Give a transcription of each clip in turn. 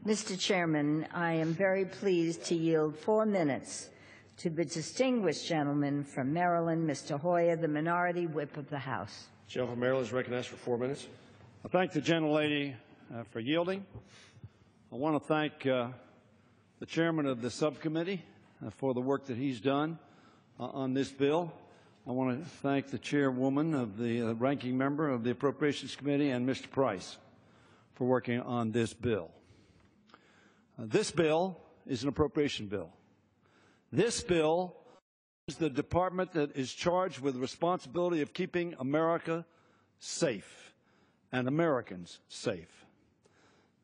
Mr. Chairman, I am very pleased to yield 4 minutes to the distinguished gentleman from Maryland, Mr. Hoyer, the Minority Whip of the House. The gentleman from Maryland is recognized for 4 minutes. I thank the gentlelady for yielding. I want to thank the chairman of the subcommittee for the work that he's done on this bill. I want to thank the chairwoman of the ranking member of the Appropriations Committee and Mr. Price for working on this bill. This bill is an appropriation bill. This bill is the department that is charged with the responsibility of keeping America safe and Americans safe.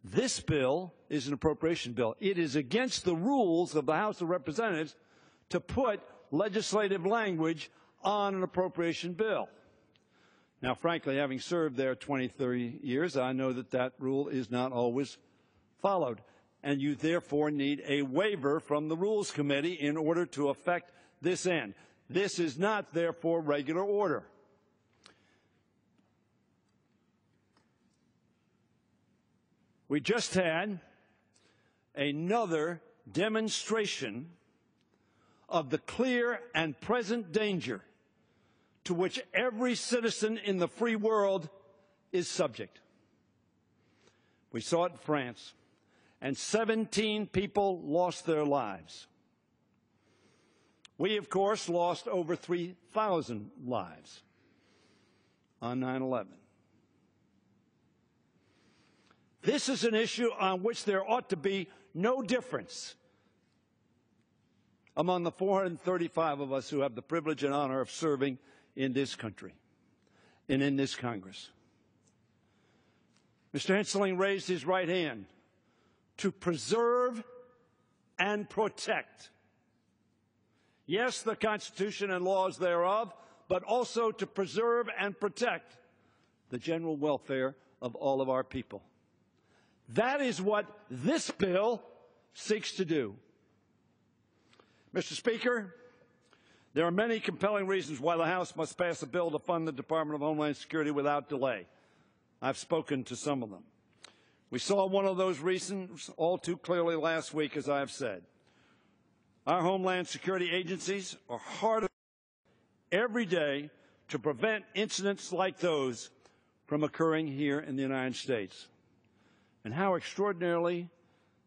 This bill is an appropriation bill. It is against the rules of the House of Representatives to put legislative language on an appropriation bill. Now, frankly, having served there 20, 30 years, I know that that rule is not always followed, and you therefore need a waiver from the Rules Committee in order to effect this end. This is not, therefore, regular order. We just had another demonstration of the clear and present danger to which every citizen in the free world is subject. We saw it in France, and 17 people lost their lives. We, of course, lost over 3,000 lives on 9/11. This is an issue on which there ought to be no difference among the 435 of us who have the privilege and honor of serving in this country and in this Congress. Mr. Hensling raised his right hand to preserve and protect. Yes, the Constitution and laws thereof, but also to preserve and protect the general welfare of all of our people. That is what this bill seeks to do. Mr. Speaker, there are many compelling reasons why the House must pass a bill to fund the Department of Homeland Security without delay. I've spoken to some of them. We saw one of those reasons all too clearly last week, as I have said. Our Homeland Security agencies are hard at work every day to prevent incidents like those from occurring here in the United States, and how extraordinarily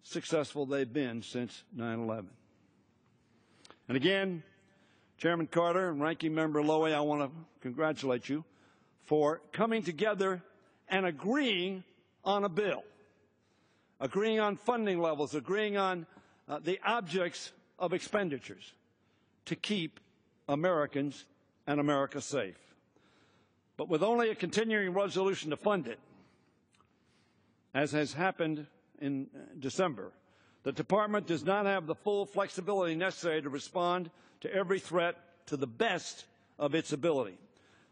successful they've been since 9/11. And again, Chairman Carter and Ranking Member Lowy, I want to congratulate you for coming together and agreeing on a bill, agreeing on funding levels, agreeing on the objects of expenditures to keep Americans and America safe. But with only a continuing resolution to fund it, as has happened in December, the Department does not have the full flexibility necessary to respond to every threat to the best of its ability.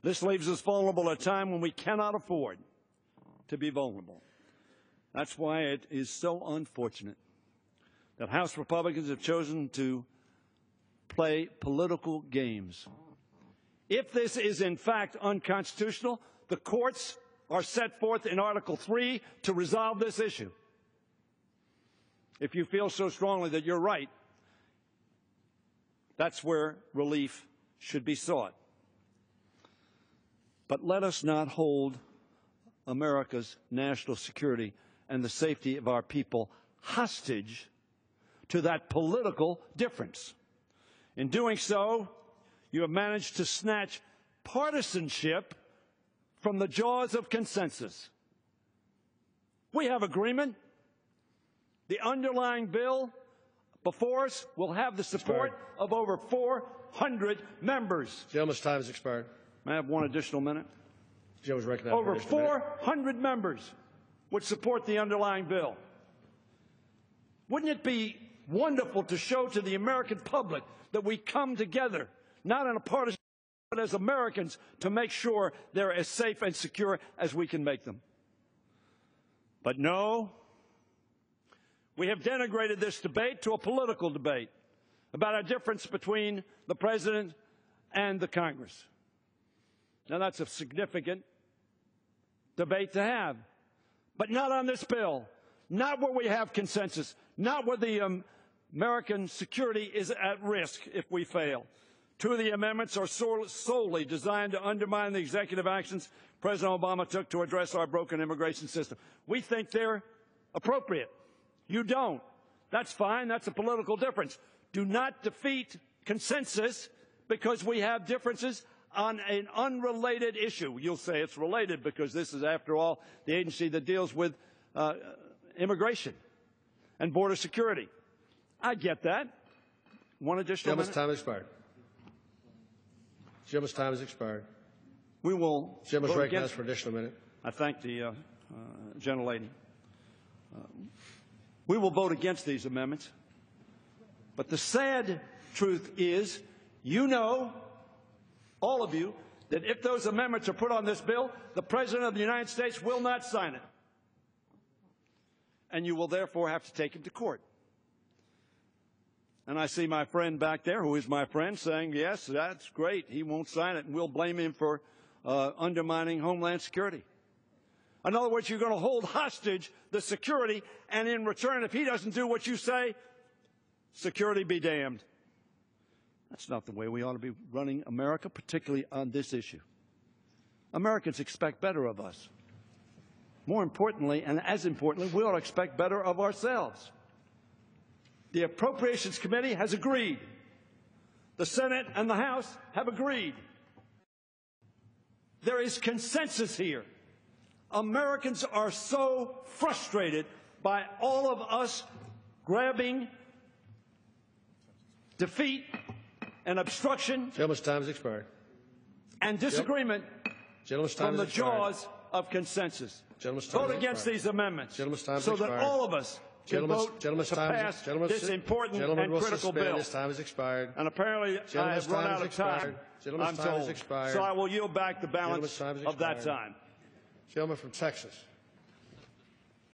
This leaves us vulnerable at a time when we cannot afford to be vulnerable. That's why it is so unfortunate that House Republicans have chosen to play political games. If this is in fact unconstitutional, the courts are set forth in Article 3 to resolve this issue. If you feel so strongly that you're right, that's where relief should be sought. But let us not hold America's national security and the safety of our people hostage to that political difference. In doing so, you have managed to snatch partisanship from the jaws of consensus. We have agreement. The underlying bill before us will have the support of over 400 members. Gentleman's time has expired. May I have one additional minute? Gentleman's recognized. Over 400 members would support the underlying bill. Wouldn't it be wonderful to show to the American public that we come together, not in a partisan, but as Americans, to make sure they're as safe and secure as we can make them? But no, we have denigrated this debate to a political debate about a difference between the President and the Congress. Now, that's a significant debate to have, but not on this bill. not where we have consensus, not where the American security is at risk if we fail. Two of the amendments are solely designed to undermine the executive actions President Obama took to address our broken immigration system. We think they're appropriate. You don't. That's fine. That's a political difference. Do not defeat consensus because we have differences on an unrelated issue. You'll say it's related because this is, after all, the agency that deals with immigration and border security. I get that. One additional minute? Gentleman's time has expired. Gentleman's time has expired. We will. Gentleman's recognized for an additional minute. I thank the gentlelady. We will vote against these amendments. But the sad truth is, you know, all of you, that if those amendments are put on this bill, the President of the United States will not sign it. And you will therefore have to take him to court. And I see my friend back there, who is my friend, saying, yes, that's great, he won't sign it, and we'll blame him for undermining Homeland Security. In other words, you're going to hold hostage the security, and in return, if he doesn't do what you say, security be damned. That's not the way we ought to be running America, particularly on this issue. Americans expect better of us. More importantly, and as importantly, we ought to expect better of ourselves. The Appropriations Committee has agreed. The Senate and the House have agreed. There is consensus here. Americans are so frustrated by all of us grabbing defeat and obstruction. Gentleman's time has expired. And disagreement from the jaws of consensus. Vote against these amendments so that all of us can vote to pass this important and critical bill. His time has expired. And apparently I have run out of time, I'm told. So I will yield back the balance of that time. Gentleman from Texas.